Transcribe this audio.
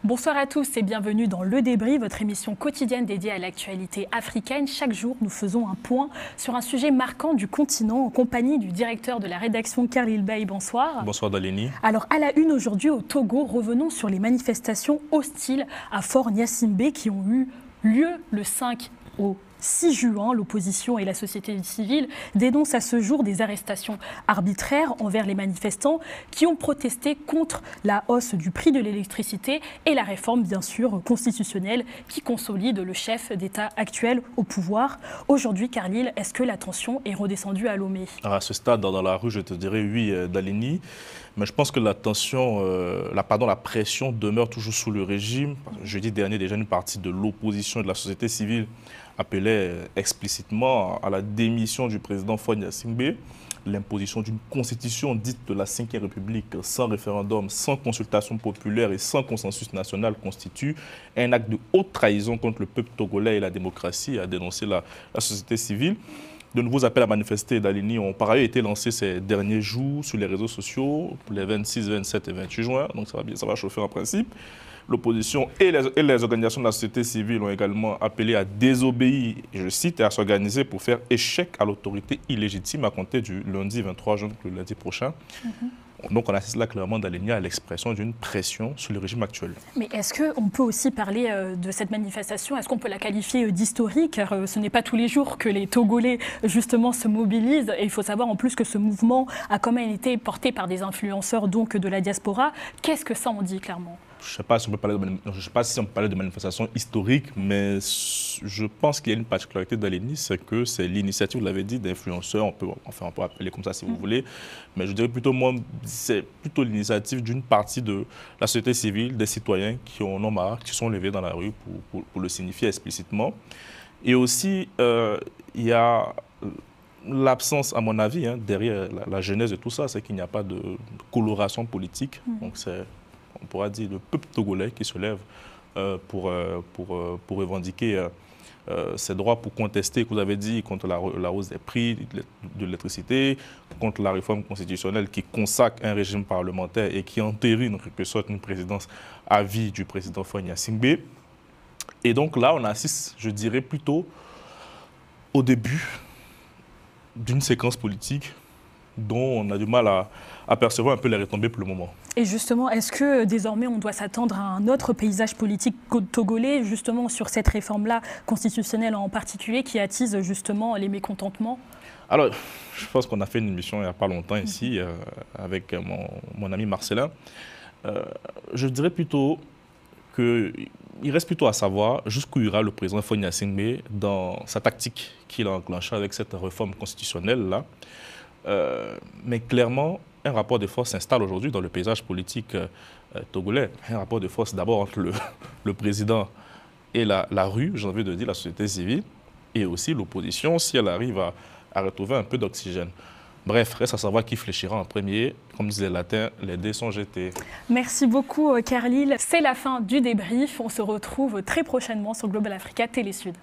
Bonsoir à tous et bienvenue dans Le Débris, votre émission quotidienne dédiée à l'actualité africaine. Chaque jour, nous faisons un point sur un sujet marquant du continent en compagnie du directeur de la rédaction Khalil Bey. Bonsoir. Bonsoir Daleni. Alors à la une aujourd'hui au Togo, revenons sur les manifestations hostiles à Fort Gnassingbé qui ont eu lieu le 5 au 6 juin, l'opposition et la société civile dénoncent à ce jour des arrestations arbitraires envers les manifestants qui ont protesté contre la hausse du prix de l'électricité et la réforme, bien sûr, constitutionnelle qui consolide le chef d'État actuel au pouvoir. Aujourd'hui, Khalil, est-ce que la tension est redescendue à Lomé? À ce stade, dans la rue, je te dirais oui, Daleni. Mais je pense que la tension, la pression demeure toujours sous le régime. Jeudi dernier, déjà une partie de l'opposition et de la société civile appelait explicitement à la démission du président Fort Gnassingbé, l'imposition d'une constitution dite de la Ve République sans référendum, sans consultation populaire et sans consensus national constitue un acte de haute trahison contre le peuple togolais et la démocratie, a dénoncé la société civile. De nouveaux appels à manifester d'Alini ont par ailleurs été lancés ces derniers jours sur les réseaux sociaux, pour les 26, 27 et 28 juin, donc ça va chauffer en principe. L'opposition et les organisations de la société civile ont également appelé à désobéir, je cite, et à s'organiser pour faire échec à l'autorité illégitime à compter du lundi 23 juin, le lundi prochain. Donc on assiste là clairement d'Alenia à l'expression d'une pression sur le régime actuel. Mais est-ce qu'on peut aussi parler de cette manifestation? Est-ce qu'on peut la qualifier d'historique? Car ce n'est pas tous les jours que les Togolais justement se mobilisent. Et il faut savoir en plus que ce mouvement a quand même été porté par des influenceurs donc de la diaspora. Qu'est-ce que ça en dit clairement? Je ne sais pas si on peut parler de manifestation historique, mais je pense qu'il y a une particularité d'Aleni, c'est que c'est l'initiative, vous l'avez dit, d'influenceurs, on peut appeler comme ça si vous voulez, mais je dirais plutôt, moi, c'est plutôt l'initiative d'une partie de la société civile, des citoyens qui en ont marre, qui sont levés dans la rue pour le signifier explicitement. Et aussi, il y a l'absence, à mon avis, derrière la genèse de tout ça, c'est qu'il n'y a pas de coloration politique, donc c'est... On pourra dire le peuple togolais qui se lève pour revendiquer ses droits, pour contester, que vous avez dit, contre la hausse des prix de l'électricité, contre la réforme constitutionnelle qui consacre un régime parlementaire et qui entérine en quelque sorte une présidence à vie du président Fort Gnassingbé. Et donc là, on assiste, je dirais, plutôt au début d'une séquence politique dont on a du mal à percevoir un peu les retombées pour le moment. Et justement, est-ce que désormais on doit s'attendre à un autre paysage politique togolais, justement sur cette réforme-là, constitutionnelle en particulier, qui attise justement les mécontentements? Alors, je pense qu'on a fait une émission il n'y a pas longtemps ici, avec mon ami Marcelin. Je dirais plutôt qu'il reste plutôt à savoir jusqu'où ira le président Fort Gnassingbé dans sa tactique qu'il a enclenchée avec cette réforme constitutionnelle-là. Mais clairement, un rapport de force s'installe aujourd'hui dans le paysage politique togolais. Un rapport de force d'abord entre le président et la rue, j'ai envie de dire la société civile, et aussi l'opposition, si elle arrive à retrouver un peu d'oxygène. Bref, reste à savoir qui fléchira en premier. Comme disait Latin, les dés sont jetés. Merci beaucoup, Khalil. C'est la fin du débrief. On se retrouve très prochainement sur Global Africa Télé Sud.